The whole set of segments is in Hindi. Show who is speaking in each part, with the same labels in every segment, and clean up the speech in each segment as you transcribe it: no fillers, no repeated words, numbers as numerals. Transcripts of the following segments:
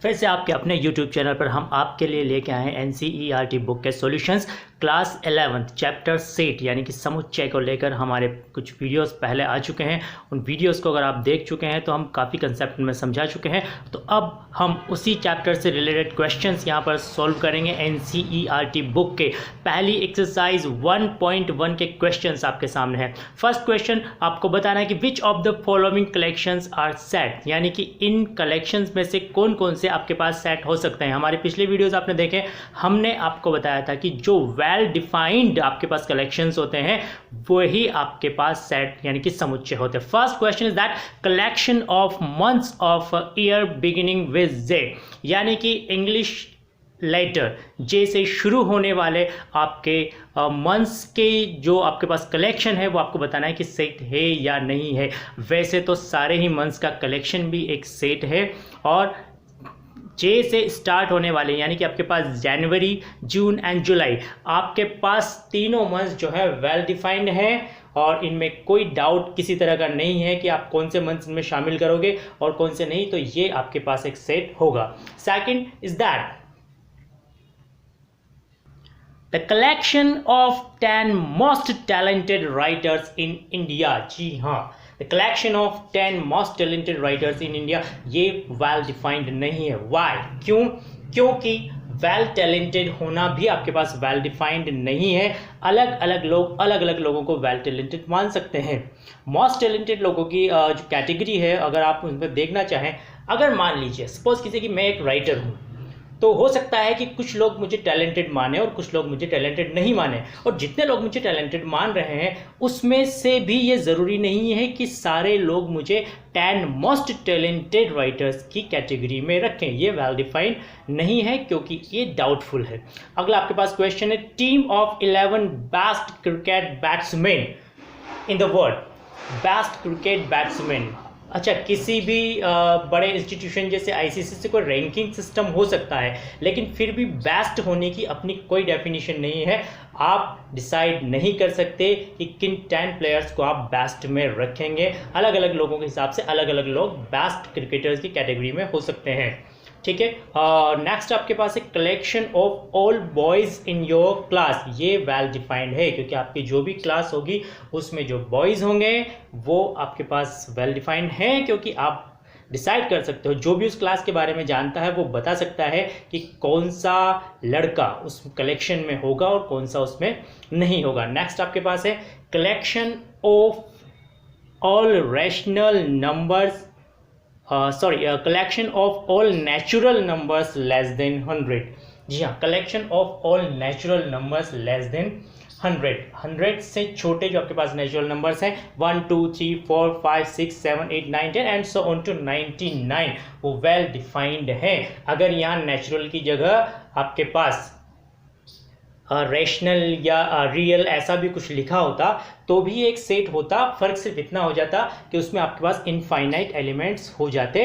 Speaker 1: फिर से आपके अपने YouTube चैनल पर हम आपके लिए लेके आए हैं NCERT बुक के सॉल्यूशंस क्लास 11 चैप्टर सेट यानी कि समुच्चय को लेकर हमारे कुछ वीडियोस पहले आ चुके हैं। उन वीडियोस को अगर आप देख चुके हैं तो हम काफ़ी कंसेप्ट में समझा चुके हैं। तो अब हम उसी चैप्टर से रिलेटेड क्वेश्चंस यहाँ पर सॉल्व करेंगे। NCERT बुक के पहली एक्सरसाइज 1.1 के क्वेश्चंस आपके सामने हैं। फर्स्ट क्वेश्चन आपको बताना है कि which of the following collections are set, यानी कि इन कलेक्शंस में से कौन कौन से आपके पास सेट हो सकते हैं। हमारे पिछले वीडियोस आपने देखे, हमने आपको बताया था कि जो वेल डिफाइंड आपके पास कलेक्शंस होते हैं वही आपके पास सेट यानी कि समुच्चय होते हैं। First question is that collection of months of year beginning with J, यानी कि इंग्लिश लेटर जे से शुरू होने वाले आपके मंथ्स के जो आपके पास कलेक्शन है वो आपको बताना है कि सेट है या नहीं है। वैसे तो सारे ही मंथ्स का कलेक्शन भी एक सेट है और जे से स्टार्ट होने वाले यानी कि आपके पास जनवरी, जून एंड जुलाई, आपके पास तीनों मंथ्स जो है वेल डिफाइंड है और इनमें कोई डाउट किसी तरह का नहीं है कि आप कौन से मंथ्स में शामिल करोगे और कौन से नहीं, तो ये आपके पास एक सेट होगा। Second is that the collection of 10 most talented writers in India. जी हाँ, the collection of 10 most talented writers in India ये वेल डिफाइंड नहीं है। वाई? क्यों? क्योंकि वेल टैलेंटेड होना भी आपके पास वेल डिफाइंड नहीं है। अलग अलग लोग अलग अलग लोगों को वेल टैलेंटेड मान सकते हैं। मोस्ट टैलेंटेड लोगों की जो कैटेगरी है, अगर आप उसमें देखना चाहें, अगर मान लीजिए सपोज कीजिए कि मैं एक राइटर हूँ, तो हो सकता है कि कुछ लोग मुझे टैलेंटेड माने और कुछ लोग मुझे टैलेंटेड नहीं माने, और जितने लोग मुझे टैलेंटेड मान रहे हैं उसमें से भी ये ज़रूरी नहीं है कि सारे लोग मुझे 10 मोस्ट टैलेंटेड राइटर्स की कैटेगरी में रखें। ये वेल डिफाइंड नहीं है क्योंकि ये डाउटफुल है। अगला आपके पास क्वेश्चन है, team of 11 best cricket batsman in the world. Best cricket batsman, अच्छा, किसी भी बड़े इंस्टीट्यूशन जैसे आईसीसी से कोई रैंकिंग सिस्टम हो सकता है, लेकिन फिर भी बेस्ट होने की अपनी कोई डेफिनेशन नहीं है। आप डिसाइड नहीं कर सकते कि किन 10 प्लेयर्स को आप बेस्ट में रखेंगे। अलग अलग लोगों के हिसाब से अलग अलग लोग बेस्ट क्रिकेटर्स की कैटेगरी में हो सकते हैं। ठीक है, नेक्स्ट आपके पास है collection of all boys in your class. ये वेल डिफाइंड है क्योंकि आपकी जो भी क्लास होगी उसमें जो बॉयज़ होंगे वो आपके पास वेल डिफाइंड है, क्योंकि आप डिसाइड कर सकते हो, जो भी उस क्लास के बारे में जानता है वो बता सकता है कि कौन सा लड़का उस कलेक्शन में होगा और कौन सा उसमें नहीं होगा। नेक्स्ट आपके पास है collection of all rational numbers collection of all natural numbers less than 100। जी हाँ, collection of all natural numbers less than 100 से छोटे जो आपके पास नेचुरल नंबर्स हैं 1 2 3 4 5 6 7 8 9 10 एंड सो ऑन टू 99, वो वेल डिफाइंड है। अगर यहाँ नेचुरल की जगह आपके पास रैशनल या रियल ऐसा भी कुछ लिखा होता तो भी एक सेट होता। फर्क सिर्फ इतना हो जाता कि उसमें आपके पास इनफाइनाइट एलिमेंट्स हो जाते।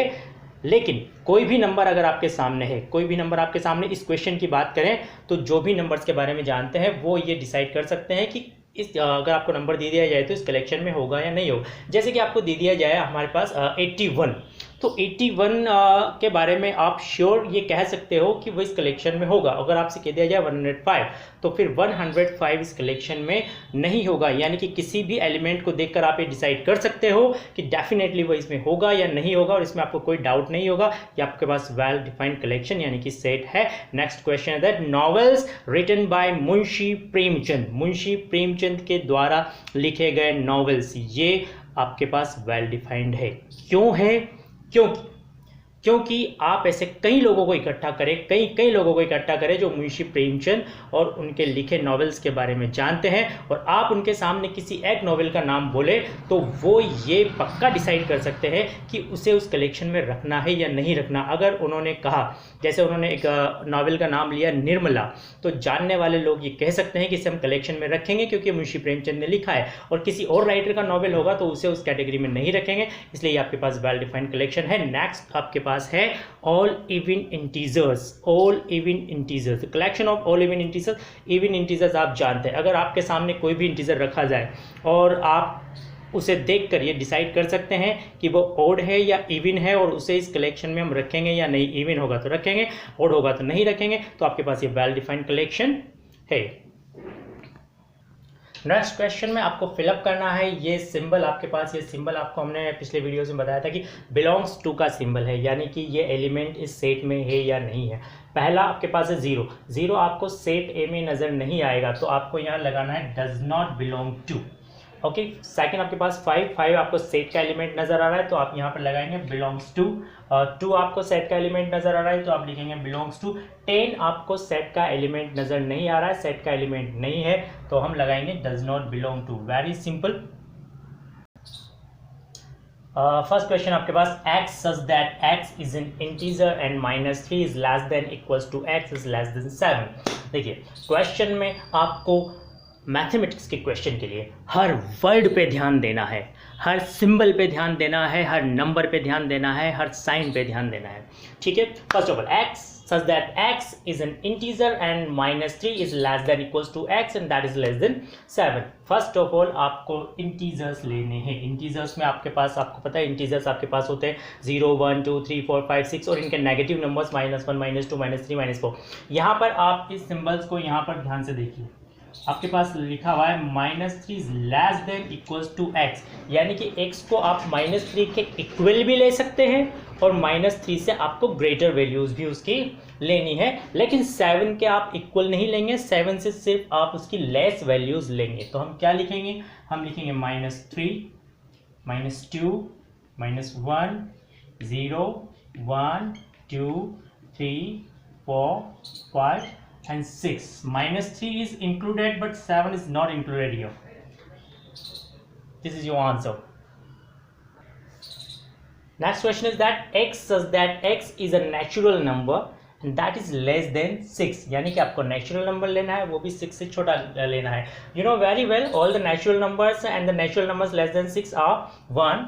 Speaker 1: लेकिन कोई भी नंबर अगर आपके सामने है, कोई भी नंबर आपके सामने, इस क्वेश्चन की बात करें तो जो भी नंबर्स के बारे में जानते हैं वो ये डिसाइड कर सकते हैं कि इस अगर आपको नंबर दे दिया जाए तो इस कलेक्शन में होगा या नहीं होगा। जैसे कि आपको दे दिया जाए हमारे पास 81, तो 81 के बारे में आप श्योर ये कह सकते हो कि वो इस कलेक्शन में होगा। अगर आपसे कह दिया जाए 105 तो फिर 105 इस कलेक्शन में नहीं होगा। यानी कि किसी भी एलिमेंट को देखकर आप ये डिसाइड कर सकते हो कि डेफिनेटली वो इसमें होगा या नहीं होगा, और इसमें आपको कोई डाउट नहीं होगा कि आपके पास वेल डिफाइंड कलेक्शन यानी कि सेट है। नेक्स्ट क्वेश्चन है that novels written by Munshi Premchand. Munshi Premchand के द्वारा लिखे गए नॉवेल्स, ये आपके पास वेल डिफाइंड है। क्यों है? क्योंकि आप ऐसे कई लोगों को इकट्ठा करें, कई लोगों को इकट्ठा करें जो मुंशी प्रेमचंद और उनके लिखे नॉवेल्स के बारे में जानते हैं, और आप उनके सामने किसी एक नॉवेल का नाम बोले तो वो ये पक्का डिसाइड कर सकते हैं कि उसे उस कलेक्शन में रखना है या नहीं रखना। अगर उन्होंने कहा, जैसे उन्होंने एक नॉवेल का नाम लिया निर्मला, तो जानने वाले लोग ये कह सकते हैं कि इसे हम कलेक्शन में रखेंगे क्योंकि मुंशी प्रेमचंद ने लिखा है, और किसी और राइटर का नॉवेल होगा तो उसे उस कैटेगरी में नहीं रखेंगे। इसलिए आपके पास वेल डिफाइंड कलेक्शन है। नेक्स्ट आपके पास है all even integers. All even integers, collection of all even integers. Even integers आप जानते हैं, अगर आपके सामने कोई भी इंटीजर रखा जाए और आप उसे देखकर ये डिसाइड कर सकते हैं कि वो ओड है या इवन है, और उसे इस कलेक्शन में हम रखेंगे या नहीं। इवन होगा तो रखेंगे, ओड होगा तो नहीं रखेंगे। तो आपके पास ये वेल डिफाइंड कलेक्शन है। नेक्स्ट क्वेश्चन में आपको फिलअप करना है ये सिंबल। आपके पास ये सिंबल आपको हमने पिछले वीडियो में बताया था कि बिलोंग्स टू का सिंबल है, यानी कि ये एलिमेंट इस सेट में है या नहीं है। पहला आपके पास है 0, 0 आपको सेट ए में नज़र नहीं आएगा, तो आपको यहाँ लगाना है does not belong to. Okay, second आपके पास 5, 5 आपको सेट का एलिमेंट नज़र आ रहा है, तो आप यहाँ पर लगाएंगे बिलोंग्स टू। 2 आपको सेट का एलिमेंट नज़र आ रहा है, तो आप लिखेंगे बिलोंग्स टू। 10 आपको सेट का एलिमेंट नज़र नहीं आ रहा है, सेट का एलिमेंट नहीं है, तो हम लगाएंगे does not belong to. Very simple. First question आपके पास x such that x is an integer and -3 is less than equals to x is less than 7। देखिए क्वेश्चन में आपको मैथमेटिक्स के क्वेश्चन के लिए हर वर्ड पे ध्यान देना है, हर सिंबल पे ध्यान देना है, हर नंबर पे ध्यान देना है, हर साइन पे ध्यान देना है। ठीक है, first of all x such that x is an integer and -3 is less than equals to x and that is less than 7। First of all आपको इंटीजर्स लेने हैं। इंटीजर्स में आपके पास, आपको पता है इंटीजर्स आपके पास होते हैं 0, 1, 2, 3, 4, 5, 6 और इनके नेगेटिव नंबर्स -1, -2, -3, -4। यहाँ पर आप इस सिंबल्स को यहाँ पर ध्यान से देखिए, आपके पास लिखा हुआ है -3 is less than equals to x, यानी कि x को आप -3 के इक्वल भी ले सकते हैं और -3 से आपको ग्रेटर वैल्यूज भी उसकी लेनी है, लेकिन 7 के आप इक्वल नहीं लेंगे, 7 से सिर्फ आप उसकी लेस वैल्यूज लेंगे। तो हम क्या लिखेंगे, हम लिखेंगे -3, -2, -1, 0, 1, 2, 3, 4, 5 and 6। -3 is included but 7 is not included here. This is your answer. Next question is that x such that x is a natural number and that is less than 6, यानी कि आपको नेचुरल नंबर लेना है, वो भी 6 से छोटा लेना है। You know very well all the natural numbers and the natural numbers less than 6 are 1,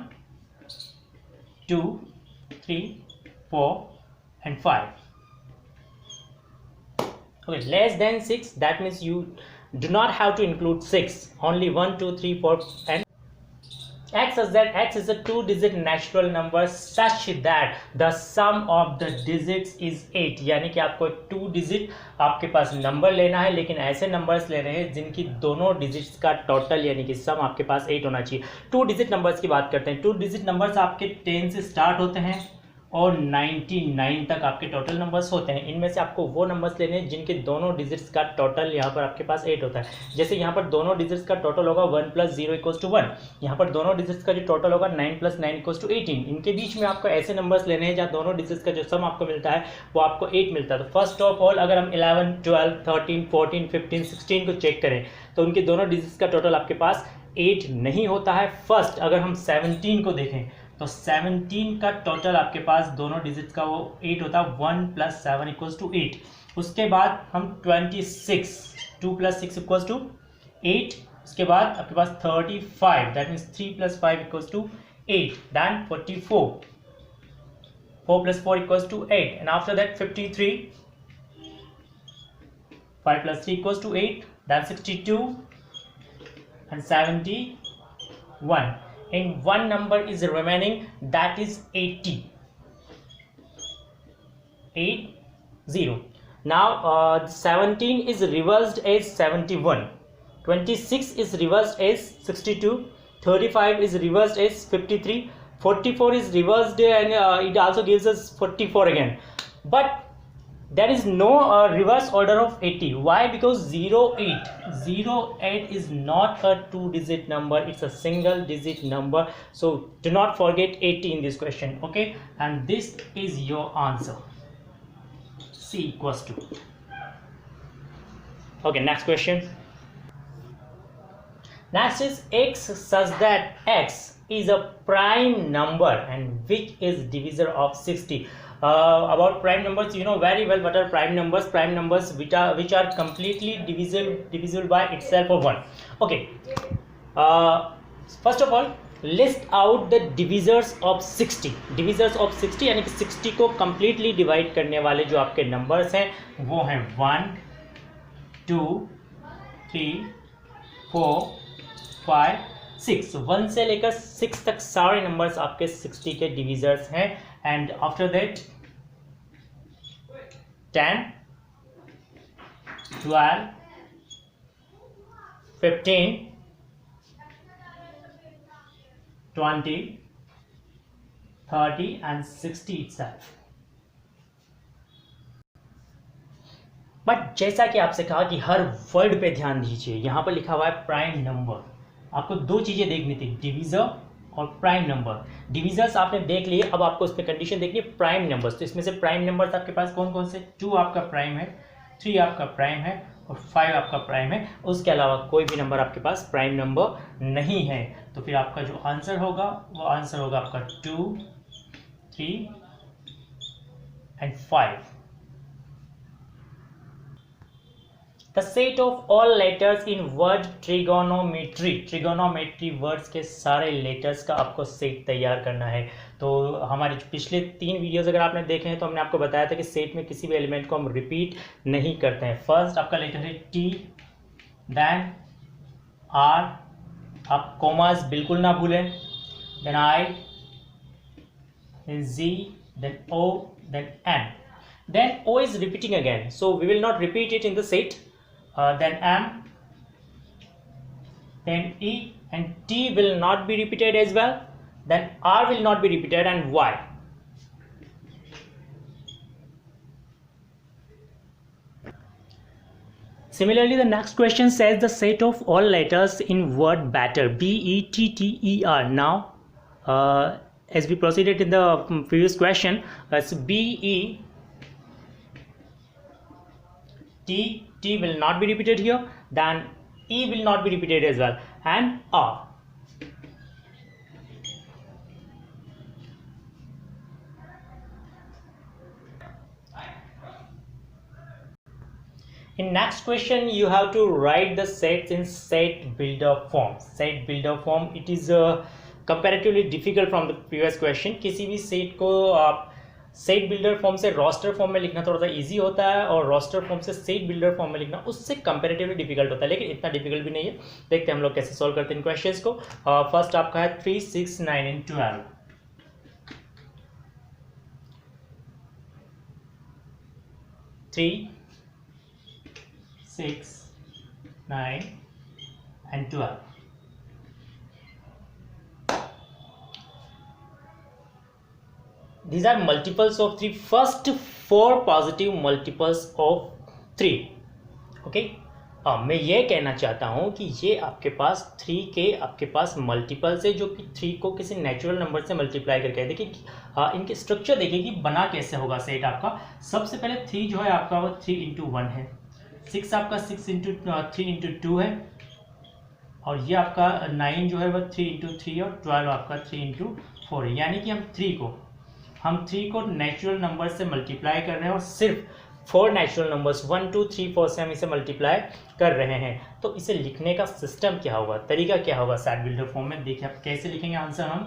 Speaker 1: 2, 3, 4 and 5. Okay, less than 6, that means you do not have to include 6, only 1, 2, 3, 4 and x such that x is a 2-digit natural number such that the sum of the digits is 8, यानी कि आपको 2 डिजिट आपके पास नंबर लेना है, लेकिन ऐसे नंबर्स ले रहे हैं जिनकी दोनों डिजिट्स का टोटल यानी कि सम आपके पास 8 होना चाहिए। 2 डिजिट नंबर्स की बात करते हैं। 2 डिजिट नंबर्स आपके 10 से स्टार्ट होते हैं और 99 तक आपके टोटल नंबर्स होते हैं। इनमें से आपको वो नंबर्स लेने हैं जिनके दोनों डिजिट्स का टोटल यहाँ पर आपके पास 8 होता है। जैसे यहाँ पर दोनों डिजिट्स का टोटल होगा 1 + 0 = 1, यहाँ पर दोनों डिजिट्स का जो टोटल होगा 9 + 9 = 18। इनके बीच में आपको ऐसे नंबर्स लेने हैं जहाँ दोनों डिजिट्स का जो सम आपको मिलता है वो आपको 8 मिलता है। तो फर्स्ट ऑफ ऑल अगर हम 11, 12, 13, 14, 15, 16 को चेक करें तो उनके दोनों डिजिट्स का टोटल आपके पास 8 नहीं होता है। फर्स्ट अगर हम 17 को देखें तो 17 का टोटल आपके पास दोनों डिजिट्स का वो 8 होता है, 1 + 7 = 8। उसके बाद हम 26, 2 + 6 = 8। उसके बाद आपके पास 35, that means 3 + 5 = 8, then 44, 4 + 4 = 8, and after that 53, 5 + 3 = 8, then 62 and 71, and one number is remaining, that is 80, 80. Now 17 is reversed as 71, 26 is reversed as 62, 35 is reversed as 53, 44 is reversed and it also gives us 44 again, but there is no reverse order of 80. Why? Because 08 is not a 2-digit number, it's a single digit number, so do not forget 80 in this question. Okay, and this is your answer, C = 2. Okay, next question. Next is x such that x is a prime number and which is divisor of 60. About prime numbers, you know very well what are prime numbers. Prime numbers which are completely divisible by itself of 1. Okay, first of all list out the divisors of 60. Divisors of 60 यानी कि 60 को completely divide करने वाले जो आपके numbers हैं वो हैं 1, 2, 3, 4, 5, 6, 1 से लेकर 6 तक सारे नंबर्स आपके 60 के डिविजर्स हैं. And after that 10, 12, 15, 20, 30 and 60 itself. But जैसा कि आपसे कहा कि हर वर्ड पे ध्यान दीजिए. यहाँ पर लिखा हुआ है प्राइम नंबर. आपको दो चीज़ें देखनी थी, डिविजर और प्राइम नंबर. डिविजर्स आपने देख लिए, अब आपको उसमें कंडीशन देखनी है प्राइम नंबर्स. तो इसमें से प्राइम नंबर्स आपके पास कौन कौन से? 2 आपका प्राइम है, 3 आपका प्राइम है और 5 आपका प्राइम है. उसके अलावा कोई भी नंबर आपके पास प्राइम नंबर नहीं है. तो फिर आपका जो आंसर होगा वो आंसर होगा आपका 2, 3 and 5. The set of all letters in word trigonometry. Trigonometry words के सारे letters का आपको सेट तैयार करना है. तो हमारे पिछले 3 वीडियोस अगर आपने देखे हैं तो हमने आपको बताया था कि सेट में किसी भी एलिमेंट को हम रिपीट नहीं करते हैं. फर्स्ट आपका लेटर है T, देन R, आप कोमास बिल्कुल ना भूलें, then I, then Z, then O, then N. Then O is repeating again, so we will not repeat it in the set. Then M, then E, and T will not be repeated as well. Then R will not be repeated, and Y. Similarly, the next question says the set of all letters in word better. B-E-T-T-E-R. Now, as we proceeded in the previous question, it's B-E. T will not be repeated here, then E will not be repeated as well, and R. In next question, you have to write the sets in set builder form. Set builder form, it is comparatively difficult from the previous question. किसी भी set को आप सेट बिल्डर फॉर्म से रोस्टर फॉर्म में लिखना थोड़ा सा इजी होता है और रोस्टर फॉर्म से सेट बिल्डर फॉर्म में लिखना उससे कंपैरेटिवली डिफिकल्ट होता है, लेकिन इतना डिफिकल्ट भी नहीं है. देखते हैं हम लोग कैसे सॉल्व करते हैं इन क्वेश्चंस को. फर्स्ट आपका है 3, 6, 9 and 12. 3, 6, 9 and 12. These are multiples of 3. First 4 positive multiples of 3. Okay. मैं ये कहना चाहता हूँ कि ये आपके पास 3 के आपके पास मल्टीपल्स है जो कि 3 को किसी नेचुरल नंबर से मल्टीप्लाई करके. देखिए इनके स्ट्रक्चर देखिए कि बना कैसे होगा सेट आपका. सबसे पहले 3 जो है आपका वो 3 into 1 है, 6 आपका 3 into 2 है, और ये आपका 9 जो है वो 3 into 3 और 12 आपका 3 into 4 है. यानी कि हम 3 को नेचुरल नंबर से मल्टीप्लाई कर रहे हैं और सिर्फ 4 नेचुरल नंबर्स 1 2 3 4 से हम इसे मल्टीप्लाई कर रहे हैं. तो इसे लिखने का सिस्टम क्या होगा, तरीका क्या होगा सेट बिल्डर फॉर्म में? देखिए आप कैसे लिखेंगे आंसर. हम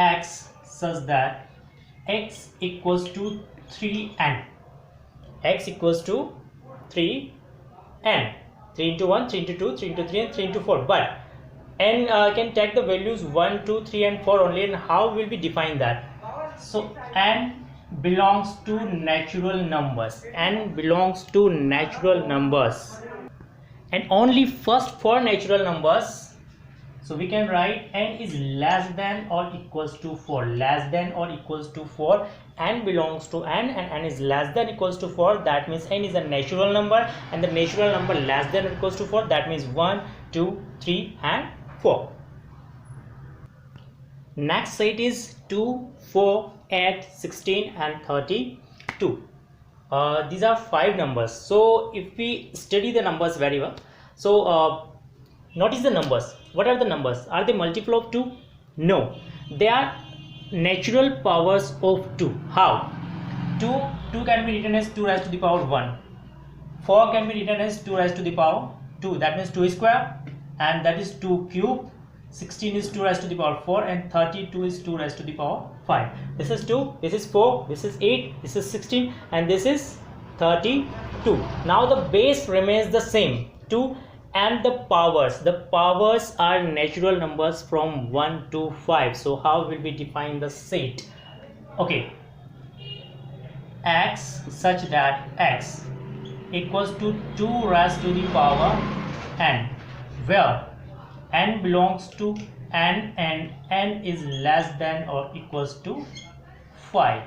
Speaker 1: x such that x equals to 3n. x equals to 3n. 3 into 1, 3 into 2, 3 into 3 and 3 into 4. But n can take the values 1 2 3 and 4 only, and how will we define that? So n belongs to natural numbers. N belongs to natural numbers and only first 4 natural numbers. So we can write n is less than or equals to 4. Less than or equals to 4. N belongs to n and n is less than equals to 4. That means n is a natural number, and the natural number less than or equals to 4, that means 1 2 3 and 4. Next set is 2 4 8 16 and 32. These are 5 numbers. So if we study the numbers very well, so notice the numbers. What are the numbers? Are they multiple of 2? No, they are natural powers of 2. How? 2 can be written as 2 raised to the power 1. 4 can be written as 2 raised to the power 2. That means 2 square, and that is 2 cube. 16 is 2 raised to the power 4, and 32 is 2 raised to the power 5. This is 2, this is 4, this is 8, this is 16, and this is 32. Now the base remains the same. 2 and the powers are natural numbers from 1 to 5. So how will we define the set? Okay, x such that x equals to 2 raised to the power n, where n belongs to n and n is less than or equals to 5.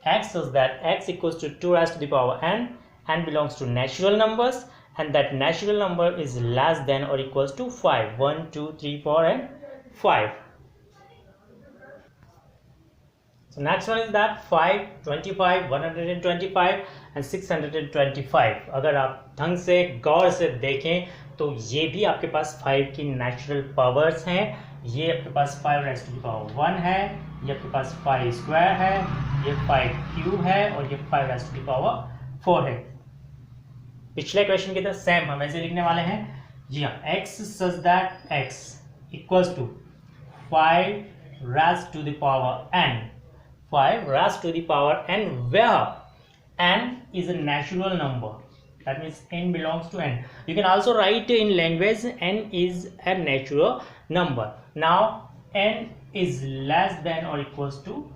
Speaker 1: X is that x equals to 2 raised to the power n, and belongs to natural numbers, and that natural number is less than or equals to 5. 1, 2, 3, 4 and 5. So next one is that 5, 25, 125 and 625. अगर आप ढंग से गौर से देखें तो ये भी आपके पास 5 की नेचुरल पावर्स हैं. ये आपके पास 5 raised to the power 1 है, ये आपके पास 5 स्क्वायर है, ये 5 क्यूब है और ये 5 raised to the power 4 है. पिछले क्वेश्चन की तरह सेम हम ऐसे लिखने वाले हैं. जी हाँ, x such that x equals to 5 raised to the power n. 5 raised to the power n, where n is a natural number. That means n belongs to n. You can also write in language n is a natural number. Now n is less than or equals to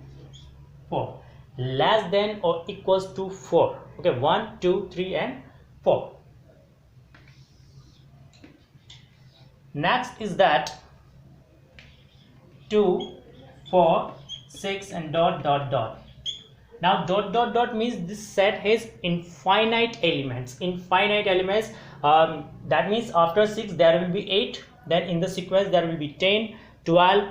Speaker 1: 4. Less than or equals to 4. Okay, 1, 2, 3 and 4. Next is that 2, 4, 6 and dot dot dot. Now dot dot dot means this set has infinite elements. That means after 6 there will be 8, then in the sequence there will be 10, 12,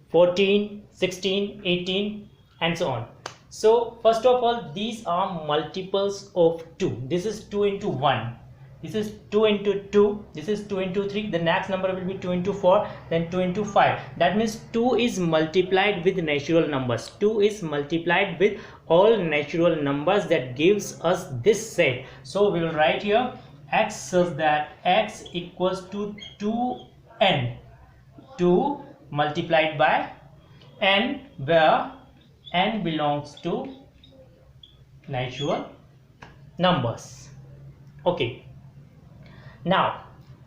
Speaker 1: 14, 16, 18 and so on. So first of all, these are multiples of 2. This is 2 into 1. This is 2 into 2. This is 2 into 3. The next number will be 2 into 4. Then 2 into 5. That means 2 is multiplied with natural numbers. 2 is multiplied with all natural numbers. That gives us this set. So we will write here x such that x equals to 2n. 2 multiplied by n, where n belongs to natural numbers. Okay. Now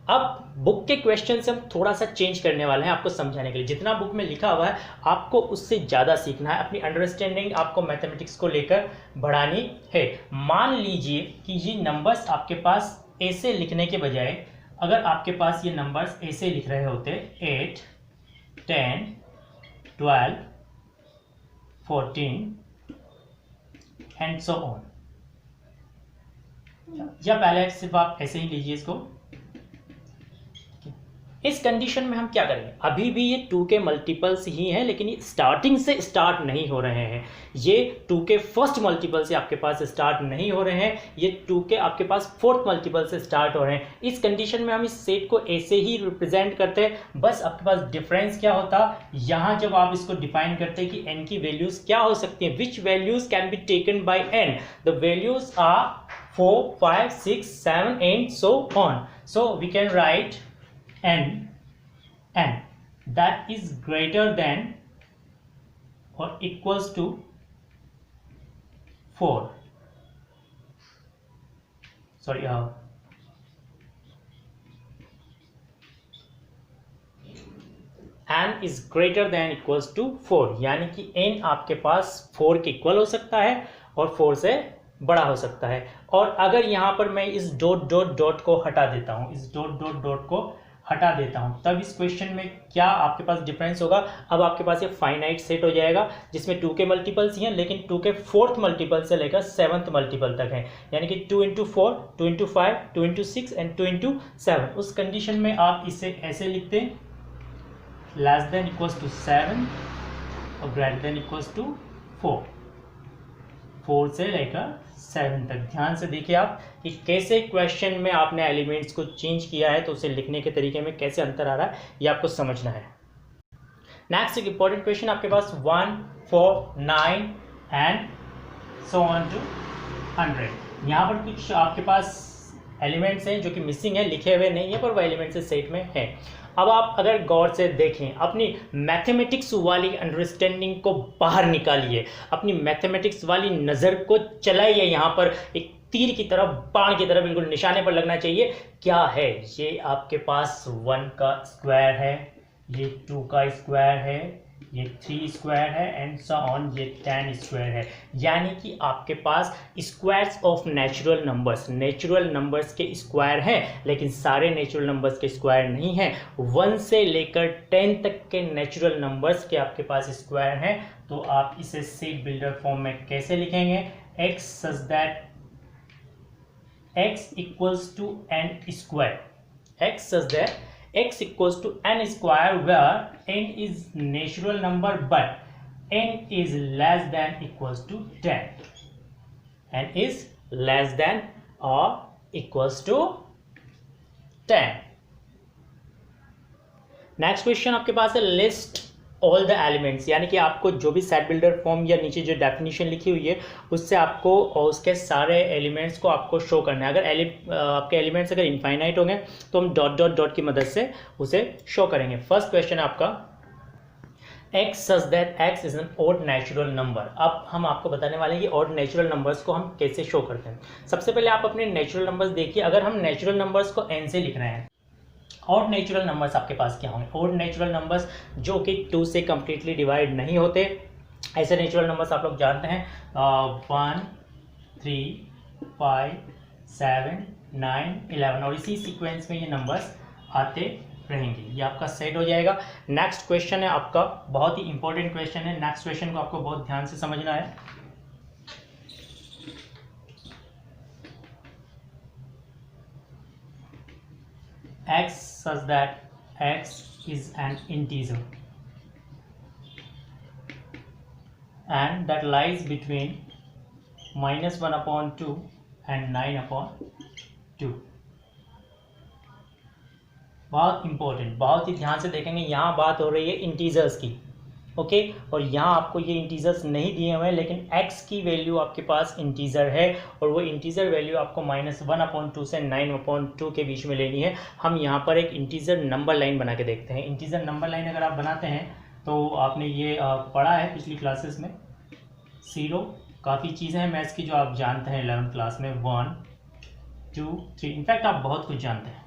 Speaker 1: अब बुक के क्वेश्चन से हम थोड़ा सा चेंज करने वाले हैं आपको समझाने के लिए. जितना बुक में लिखा हुआ है आपको उससे ज़्यादा सीखना है. अपनी अंडरस्टैंडिंग आपको मैथमेटिक्स को लेकर बढ़ानी है. मान लीजिए कि ये नंबर्स आपके पास ऐसे लिखने के बजाय, अगर आपके पास ये नंबर्स ऐसे लिख रहे होते 8, 10, 12, 14 एंड सो ऑन, या पहले सिर्फ आप ऐसे ही लीजिए इसको. इस कंडीशन में हम क्या करेंगे, अभी भी ये 2 के मल्टीपल्स ही हैं, लेकिन ये स्टार्टिंग से स्टार्ट नहीं हो रहे हैं. ये 2 के फर्स्ट मल्टीपल से आपके पास स्टार्ट नहीं हो रहे हैं, ये 2 के आपके पास फोर्थ मल्टीपल से स्टार्ट हो रहे हैं. इस कंडीशन में हम इस सेट को ऐसे ही रिप्रेजेंट करते हैं. बस आपके पास डिफरेंस क्या होता, यहाँ जब आप इसको डिफाइन करते हैं कि n की वैल्यूज क्या हो सकती हैं, which values can be taken by n, the values are 4, 5, 6, 7 and so on. So we can write n that is greater than or equals to 4. Sorry, n is greater than equals to 4, यानी कि n आपके पास 4 के इक्वल हो सकता है और 4 से बड़ा हो सकता है. और अगर यहाँ पर मैं इस डॉट डॉट डॉट को हटा देता हूँ, इस डॉट डॉट डॉट को हटा देता हूँ, तब इस क्वेश्चन में क्या आपके पास डिफरेंस होगा. अब आपके पास ये फाइनाइट सेट हो जाएगा जिसमें 2 के मल्टीपल्स ही हैं, लेकिन 2 के फोर्थ मल्टीपल से लेकर 7th मल्टीपल तक हैं. यानी कि 2 into 4, 2 into 5, 2 into 6 and 2 into 7. उस कंडीशन में आप इसे ऐसे लिखते हैं, लेस देन इक्वल्स टू 7 और ग्रेटर देन इक्वल्स टू 4. 4 से लेकर 7 तक. ध्यान से देखिए आप कि कैसे क्वेश्चन में आपने एलिमेंट्स को चेंज किया है, तो उसे लिखने के तरीके में कैसे अंतर आ रहा है ये आपको समझना है. नेक्स्ट एक इंपॉर्टेंट क्वेश्चन आपके पास 1, 4, 9 एंड सो ऑन टू 100. यहाँ पर कुछ आपके पास एलिमेंट्स हैं जो कि मिसिंग है, लिखे हुए नहीं है पर वो एलिमेंट्स इस सेट में है। अब आप अगर गौर से देखें, अपनी मैथमेटिक्स वाली अंडरस्टैंडिंग को बाहर निकालिए, अपनी मैथमेटिक्स वाली नज़र को चलाइए, यहाँ पर एक तीर की तरफ, बाण की तरफ, बिल्कुल निशाने पर लगना चाहिए। क्या है ये? आपके पास 1 का स्क्वायर है, ये 2 का स्क्वायर है, ये 3 स्क्वायर है एंड सो ऑन, ये 10 स्क्वायर है। यानी कि आपके पास स्क्वायर्स ऑफ नेचुरल नंबर्स के स्क्वायर हैं, लेकिन सारे नेचुरल नंबर्स के स्क्वायर नहीं हैं। 1 से लेकर 10 तक के नेचुरल नंबर्स के आपके पास स्क्वायर हैं। तो आप इसे सेट बिल्डर फॉर्म में कैसे लिखेंगे? x such that x equals to n square, x such that x equals to n square where n is natural number but n is less than equals to 10, n is less than or equals to 10। Next question आपके पास है लिस्ट ऑल द एलिमेंट्स, यानी कि आपको जो भी सेट बिल्डर फॉर्म या नीचे जो डेफिनेशन लिखी हुई है उससे आपको और उसके सारे एलिमेंट्स को आपको शो करना है। अगर आपके एलिमेंट्स अगर इनफाइनाइट होंगे तो हम डॉट डॉट डॉट की मदद से उसे शो करेंगे। फर्स्ट क्वेश्चन है आपका x such that x is an odd natural number। अब हम आपको बताने वाले हैं कि odd natural numbers को हम कैसे शो करते हैं। सबसे पहले आप अपने नेचुरल नंबर्स देखिए। अगर हम नेचुरल नंबर्स को n से लिख रहे हैं, ऑड नेचुरल नंबर्स आपके पास क्या होंगे? ऑड नेचुरल नंबर्स जो कि 2 से कम्प्लीटली डिवाइड नहीं होते, ऐसे नेचुरल नंबर्स आप लोग जानते हैं 1 3 5 7 9 11, और इसी सीक्वेंस में ये नंबर्स आते रहेंगे। ये आपका सेट हो जाएगा। नेक्स्ट क्वेश्चन है आपका, बहुत ही इंपॉर्टेंट क्वेश्चन है। नेक्स्ट क्वेश्चन को आपको बहुत ध्यान से समझना है। x such that x is an integer and that lies between -1/2 and 9/2। बहुत इंपॉर्टेंट, बहुत ही ध्यान से देखेंगे। यहाँ बात हो रही है इंटीजर्स की, ओके और यहाँ आपको ये इंटीजर्स नहीं दिए हुए हैं, लेकिन x की वैल्यू आपके पास इंटीजर है और वो इंटीजर वैल्यू आपको -1/2 से 9/2 के बीच में लेनी है। हम यहाँ पर एक इंटीजर नंबर लाइन बना के देखते हैं। इंटीजर नंबर लाइन अगर आप बनाते हैं तो आपने ये पढ़ा है पिछली क्लासेस में, 0, काफ़ी चीज़ें हैं मैथ्स की जो आप जानते हैं 11th क्लास में, 1 2 3, इनफैक्ट आप बहुत कुछ जानते हैं।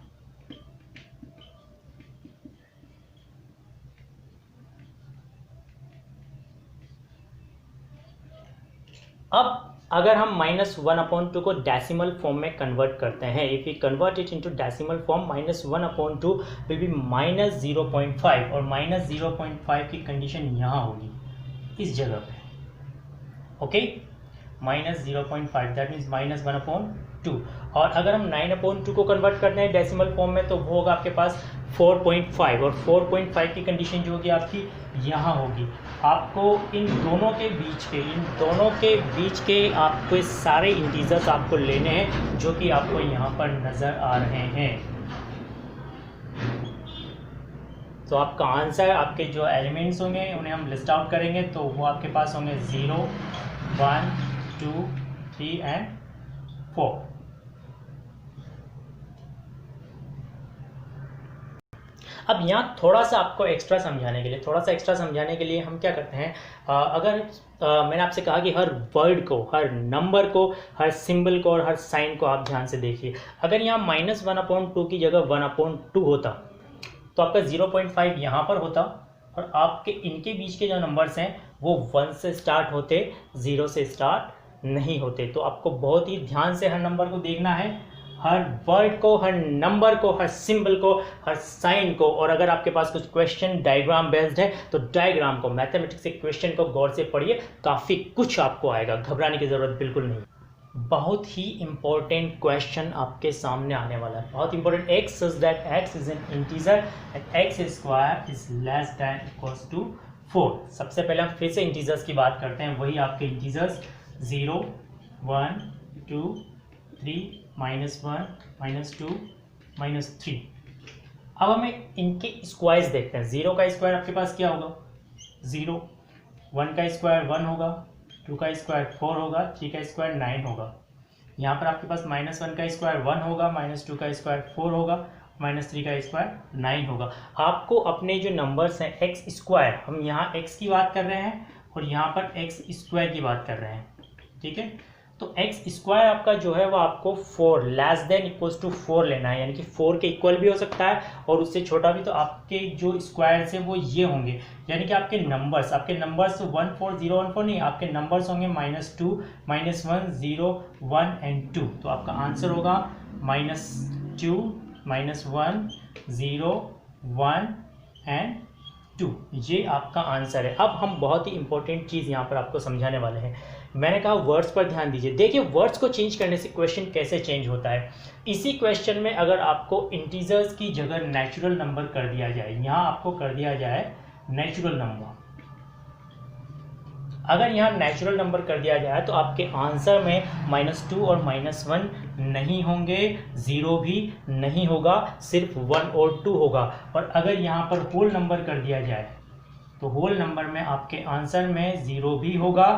Speaker 1: अब अगर हम -1/2 को डेसिमल फॉर्म में कन्वर्ट करते हैं, if we convert it into decimal form, -1/2 will be -0.5 और -0.5 की कंडीशन यहाँ होगी इस जगह पे, ओके -0.5 दैट मीन्स -1/2। और अगर हम 9/2 को कन्वर्ट करते हैं डेसिमल फॉर्म में तो वो होगा आपके पास 4.5 और 4.5 की कंडीशन जो होगी आपकी यहाँ होगी। आपको इन दोनों के बीच के आपको सारे इंटीजर्स आपको लेने हैं जो कि आपको यहाँ पर नज़र आ रहे हैं। तो आपका आंसर, आपके जो एलिमेंट्स होंगे उन्हें हम लिस्ट आउट करेंगे तो वो आपके पास होंगे 0 1 2 3 एंड 4। अब यहाँ थोड़ा सा आपको एक्स्ट्रा समझाने के लिए हम क्या करते हैं, अगर मैंने आपसे कहा कि हर वर्ड को, हर नंबर को, हर सिंबल को और हर साइन को आप ध्यान से देखिए। अगर यहाँ -1/2 की जगह 1/2 होता तो आपका 0.5 यहाँ पर होता और आपके इनके बीच के जो नंबर्स हैं वो 1 से स्टार्ट होते, 0 से स्टार्ट नहीं होते। तो आपको बहुत ही ध्यान से हर नंबर को देखना है, हर वर्ड को, हर नंबर को, हर सिंबल को, हर साइन को। और अगर आपके पास कुछ क्वेश्चन डायग्राम बेस्ड है तो डायग्राम को, मैथमेटिक्स के क्वेश्चन को गौर से पढ़िए, काफ़ी कुछ आपको आएगा, घबराने की ज़रूरत बिल्कुल नहीं। बहुत ही इंपॉर्टेंट क्वेश्चन आपके सामने आने वाला है, बहुत important. x such that x is an integer and x square is less than equals to 4। सबसे पहले हम फिर से इंटीजर्स की बात करते हैं, वही आपके इंटीजर्स 0 1 2 3 -1 -2 -3। अब हमें इनके स्क्वायर्स देखते हैं। 0 का स्क्वायर आपके पास क्या होगा? 0। 1 का स्क्वायर 1 होगा, 2 का स्क्वायर 4 होगा, 3 का स्क्वायर 9 होगा। यहाँ पर आपके पास -1 का स्क्वायर 1 होगा, -2 का स्क्वायर 4 होगा, -3 का स्क्वायर 9 होगा। आपको अपने जो नंबर्स हैं एक्स स्क्वायर, हम यहाँ एक्स की बात कर रहे हैं और यहाँ पर एक्स स्क्वायर की बात कर रहे हैं, ठीक है। तो एक्स स्क्वायर आपका जो है वो आपको 4 लेस देन इक्वल्स टू 4 लेना है, यानी कि 4 के इक्वल भी हो सकता है और उससे छोटा भी। तो आपके जो स्क्वायर्स हैं वो ये होंगे, यानी कि आपके नंबर्स 14014 नहीं, आपके नंबर्स होंगे -2, -1, 0, 1 एंड 2। तो आपका आंसर होगा -2, -1, 0, 1 एंड 2। ये आपका आंसर है। अब हम बहुत ही इंपॉर्टेंट चीज़ यहाँ पर आपको समझाने वाले हैं। मैंने कहा वर्ड्स पर ध्यान दीजिए। देखिए वर्ड्स को चेंज करने से क्वेश्चन कैसे चेंज होता है। इसी क्वेश्चन में अगर आपको इंटीजर्स की जगह नेचुरल नंबर कर दिया जाए, यहाँ आपको कर दिया जाए नेचुरल नंबर, अगर यहाँ नेचुरल नंबर कर दिया जाए तो आपके आंसर में -2 और -1 नहीं होंगे, 0 भी नहीं होगा, सिर्फ 1 और 2 होगा। और अगर यहाँ पर होल नंबर कर दिया जाए तो होल नंबर में आपके आंसर में 0 भी होगा,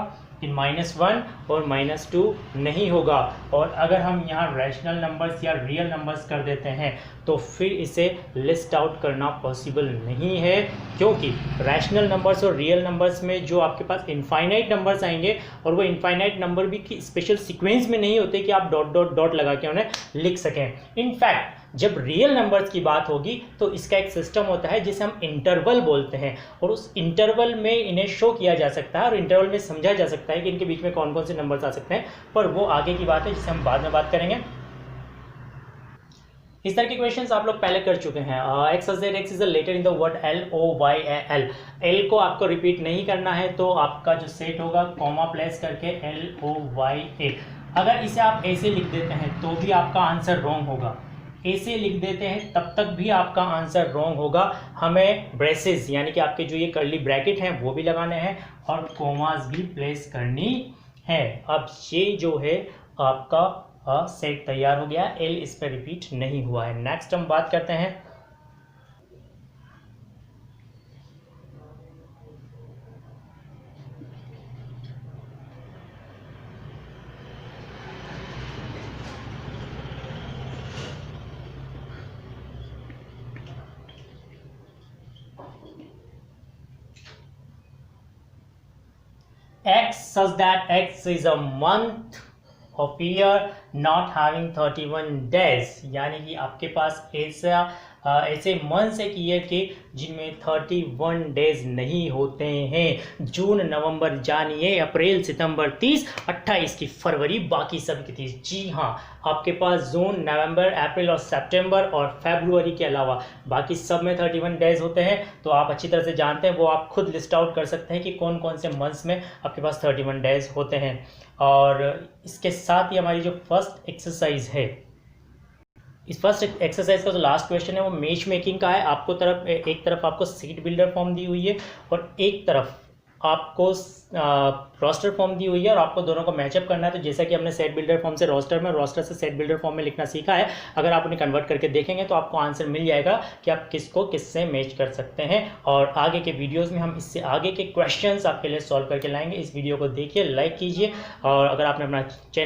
Speaker 1: इन -1 और -2 नहीं होगा। और अगर हम यहाँ रैशनल नंबर्स या रियल नंबर्स कर देते हैं तो फिर इसे लिस्ट आउट करना पॉसिबल नहीं है, क्योंकि रैशनल नंबर्स और रियल नंबर्स में जो आपके पास इनफाइनाइट नंबर्स आएंगे और वो इनफाइनाइट नंबर भी की स्पेशल सीक्वेंस में नहीं होते कि आप डॉट डॉट डॉट लगा के उन्हें लिख सकें। इनफैक्ट जब रियल नंबर्स की बात होगी तो इसका एक सिस्टम होता है जिसे हम इंटरवल बोलते हैं, और उस इंटरवल में इन्हें शो किया जा सकता है और इंटरवल में समझा जा सकता है कि इनके बीच में कौन कौन से नंबर्स आ सकते हैं, पर वो आगे की बात है जिसे हम बाद में बात करेंगे। इस तरह के क्वेश्चंस आप लोग पहले कर चुके हैं। X is a letter in the word LOYAL। L को आपको रिपीट नहीं करना है, तो आपका जो सेट होगा कॉमा प्लेस करके LOYA। अगर इसे आप ऐसे लिख देते हैं तो भी आपका आंसर रॉन्ग होगा, ऐसे लिख देते हैं तब तक भी आपका आंसर रॉन्ग होगा। हमें ब्रेसेस यानी कि आपके जो ये कर्ली ब्रैकेट हैं वो भी लगाने हैं और कोमास भी प्लेस करनी है। अब ये जो है आपका सेट तैयार हो गया, एल इस पर रिपीट नहीं हुआ है। नेक्स्ट हम बात करते हैं X such that X is a month of year not having 31 days, यानी कि आपके पास ऐसे मंथ्स एक ईयर के जिनमें 31 डेज नहीं होते हैं। जून, नवंबर, जनवरी, अप्रैल, सितंबर 30, 28 की फरवरी, बाकी सब की 30। जी हाँ, आपके पास जून, नवंबर, अप्रैल और सितंबर और फरवरी के अलावा बाकी सब में 31 डेज होते हैं। तो आप अच्छी तरह से जानते हैं, वो आप खुद लिस्ट आउट कर सकते हैं कि कौन कौन से मंथ्स में आपके पास 31 डेज होते हैं। और इसके साथ ही हमारी जो फर्स्ट एक्सरसाइज है, इस फर्स्ट एक्सरसाइज का जो लास्ट क्वेश्चन है वो मैच मेकिंग का है। आपको एक तरफ आपको सीट बिल्डर फॉर्म दी हुई है और एक तरफ आपको रोस्टर फॉर्म दी हुई है, और आपको दोनों को मैचअप करना है। तो जैसा कि हमने सेट बिल्डर फॉर्म से रोस्टर में, रोस्टर से सेट बिल्डर फॉर्म में लिखना सीखा है, अगर आप उन्हें कन्वर्ट करके देखेंगे तो आपको आंसर मिल जाएगा कि आप किसको किससे मैच कर सकते हैं। और आगे के वीडियोस में हम इससे आगे के क्वेश्चंस आपके लिए सॉल्व करके लाएंगे। इस वीडियो को देखिए, लाइक कीजिए, और अगर आपने अपना चैनल